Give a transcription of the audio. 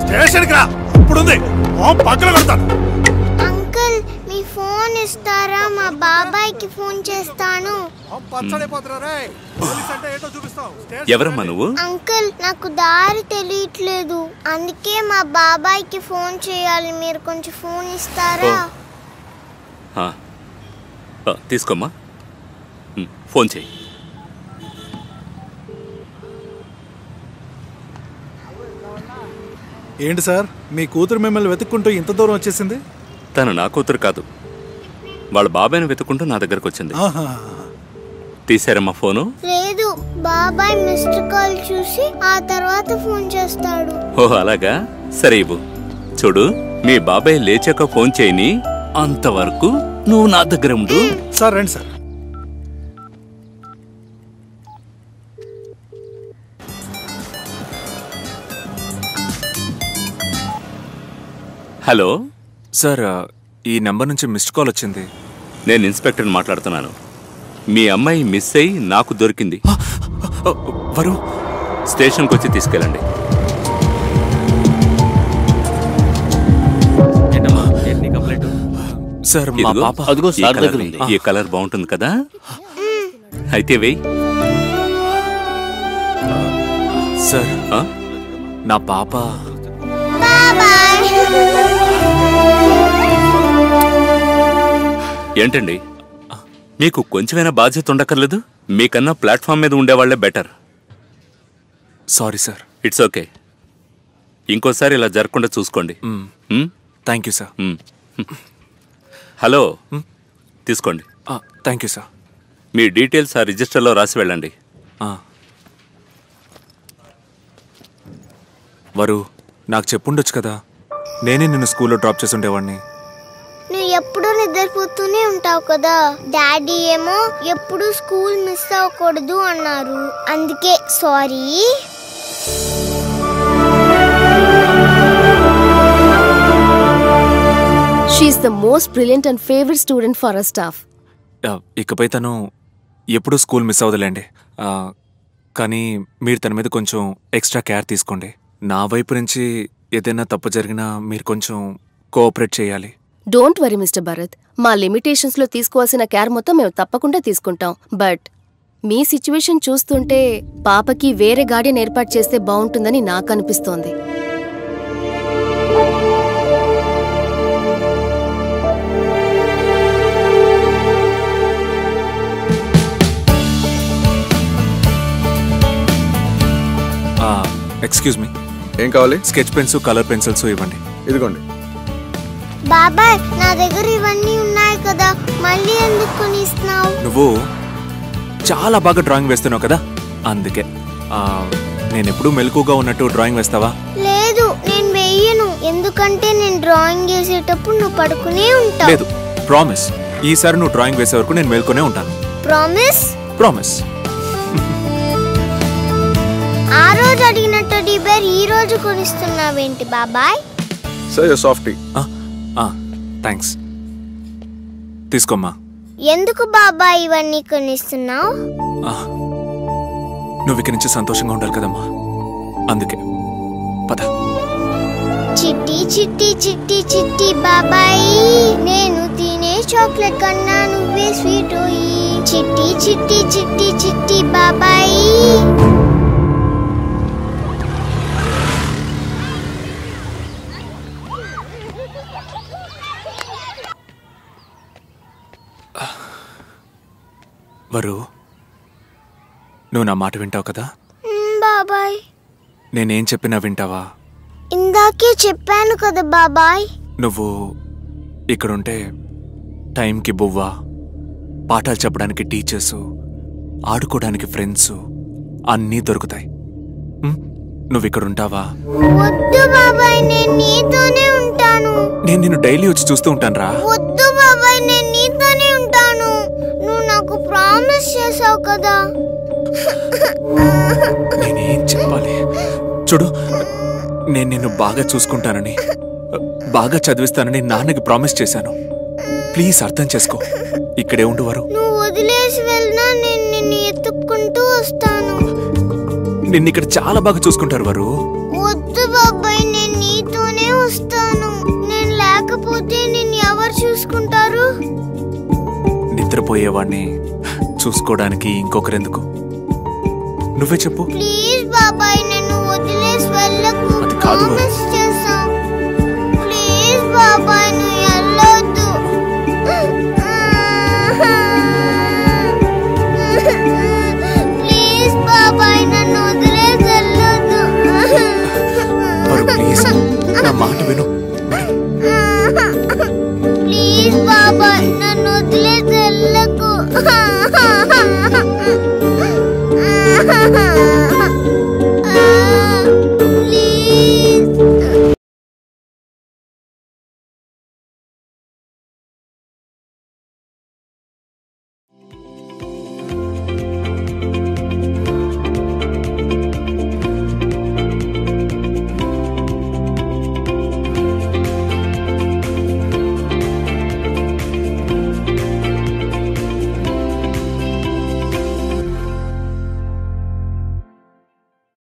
స్టేషన్కి రా, ఇప్పుడుంది పక్కన పెడతాను. అంకుల్ మీ ఫోన్ ఇస్తారా? మా బాబాయ్కి ఫోన్ చేస్తాను. ఎవరమ్మా నువ్వు? అంకుల్ నాకు దారి తెలియట్లేదు, అందుకే మా బాబాయ్కి ఫోన్ చేయాలి. మీరు కొంచెం ఫోన్ ఇస్తారా? తీసుకోమ్మా, ఫోన్ చేయి. ఏంటి సార్, మీ కూతురు మిమ్మల్ని వెతుక్కుంటూ ఇంత దూరం వచ్చేసింది? తను నా కూతురు కాదు, వాళ్ళ బాబాయ్ని వెతుక్కుంటూ నా దగ్గరకు వచ్చింది. తీసారమ్మా ఫోను? లేదు, బాబాయ్ మిస్డ్ కాల్ చూసి ఆ తర్వాత ఫోన్ చేస్తాడు. ఓహో అలాగా, సరే ఇవ్వు. చూడు, మీ బాబాయ్ లేచాక ఫోన్ చేయని, అంతవరకు నువ్వు నా దగ్గర ఉండు. సార్ రండి సార్. హలో సార్, ఈ నెంబర్ నుంచి మిస్డ్ కాల్ వచ్చింది. నేను ఇన్స్పెక్టర్ని మాట్లాడుతున్నాను. మీ అమ్మాయి మిస్ అయి నాకు దొరికింది. వరు, స్టేషన్కి వచ్చి తీసుకెళ్ళండి. సార్ మా పాప ఈ కలర్ బాగుంటుంది కదా, అయితే వెయ్యి. సార్ నా పాప. ఏంటండి, మీకు కొంచెమైనా బాధ్యత ఉండక్కర్లేదు? మీకన్నా ప్లాట్ఫామ్ మీద ఉండేవాళ్లే better. Sorry sir. It's okay, ఇంకోసారి ఇలా జరగకుండా చూసుకోండి. Thank you sir. హలో, తీసుకోండి. Thank you sir. మీ డీటెయిల్స్ ఆ రిజిస్టర్లో రాసి వెళ్ళండి. వరు, నాకు చెప్పుండొచ్చు కదా, నేనే నిన్ను స్కూల్లో డ్రాప్ చేసి ఉండేవాడిని. నువ్వు ఎప్పుడూ నిద్రపోతూనే ఉంటావు కదా. డాడీ ఏమో ఎప్పుడు స్కూల్ మిస్ అవ్వకూడదు అన్నారు, అందుకే sorry. She is the most brilliant and favorite student for our staff. ఇకపై తను ఎప్పుడూ స్కూల్ మిస్ అవ్వదులేండి. కానీ మీరు తన మీద కొంచెం ఎక్స్ట్రా కేర్ తీసుకోండి. నా వైపు నుంచి ఏదైనా తప్పు జరిగినా మీరు కొంచెం కోఆపరేట్ చేయాలి. డోంట్ వరీ మిస్టర్ భరత్, మా లిమిటేషన్స్ లో తీసుకోవాల్సిన కేర్ మొత్తం మేము తప్పకుండా తీసుకుంటాం. బట్ మీ సిచ్యువేషన్ చూస్తుంటే పాపకి వేరే గార్డియన్ ఏర్పాటు చేస్తే బాగుంటుందని నాకు అనిపిస్తోంది. ఎక్స్క్యూజ్ మీ, ఏం కావాలి? స్కెచ్ పెన్స్, కలర్ పెన్సిల్స్ ఇవ్వండి. ఇదిగోండి. బాబాయ్, నా దగ్గర ఇవన్నీ ఉన్నాయి కదా, మళ్ళీ ఎందుకు కొనిస్తున్నావు? నువ్వు చాలా బాగా డ్రాయింగ్ వేస్తున్నావు కదా, అందుకే. నేను ఎప్పుడు మెలకుగా ఉన్నట్టు డ్రాయింగ్ వేస్తావా? లేదు, నేను వేయను, ఎందుకంటే నేను డ్రాయింగ్ వేసేటప్పుడు నువ్వు పడుకునే ఉంటావు. లేదు, ప్రామిస్, ఈసారి నువ్వు డ్రాయింగ్ వేసే వరకు నేను మేల్కొనే ఉంటాను. ప్రామిస్? ప్రామిస్. ఆ రోజు అడిగిన టెడ్డీ బేర్ ఈ రోజు కొనిస్తున్నావేంటి బాబాయ్? సరే సాఫ్టీ. థ్యాంక్స్, తీసుకోమ్మా. ఎందుకు బాబాయ్ ఇవన్నీ కొనిస్తున్నావు? నువ్వు ఇక్కడి నుంచి సంతోషంగా ఉండాలి కదమ్మా, అందుకే. పద. చిట్టి చిట్టి చిట్టి చిట్టి బాబాయ్, నేను తినే చాక్లెట్ కన్నా నువ్వే స్వీట్. చిట్టి చిట్టి చిట్టి చిట్టి బాబాయ్. వరు, నువ్వు నా మాట వింటావు కదా? బాబాయ్, నేనేం చెప్పినా వింటావా? ఇందాకే చెప్పాను కదా బాబాయ్. నువ్వు ఇక్కడుంటే టైంకి బువ్వ, పాఠాలు చెప్పడానికి టీచర్సు, ఆడుకోవడానికి ఫ్రెండ్స్ అన్నీ దొరుకుతాయి. నువ్వు ఇక్కడ ఉంటావా? వద్దు బాబాయ్, నేను నీతోనే ఉంటాను. నేను నిన్ను డైలీ వచ్చి చూస్తూ ఉంటాను రా. వద్దు బాబాయ్, నేను నీతోనే ఉంటాను. నువ్వు నాకు ప్రామిస్ చేసావు కదా. నేనేం చెప్పాలి? చూడు, నేను నిన్ను బాగా చూసుకుంటానని, బాగా చదివిస్తానని నాన్నకి ప్రామిస్ చేశాను. ప్లీజ్ అర్థం చేసుకో. ఇక్కడే ఉండు వరు. నువ్వు వదిలేసి వెళ్ళినా నేను నిన్ను ఎత్తుక్కుంటూ వస్తాను. నిన్ను ఇక్కడ చాలా బాగా చూసుకుంటారు వారు. వద్దు బాబాయ్, నేను నీతోనే వస్తాను. నేను లేకపోతే నిన్ను ఎవరు చూసుకుంటారు? నిద్రపోయేవాడిని చూసుకోవడానికి ఇంకొకరెందుకు? నువ్వే చెప్పు. ప్లీజ్ బాబాయ్, నన్ను వదిలేసి వెళ్ళకు. అది కాదు వారు. ప్రామిస్ చేశాం. ప్లీజ్ బాబాయ్, నువ్వు వెళ్ళొద్దు. ప్లీజ్ బాబాయ్, నన్ను వదిలేసి వెళ్ళొద్దు. వారు ప్లీజ్ నా మాట విను. ప్లీజ్ బాబాయ్, నన్ను వదిలేసి వెళ్ళకు.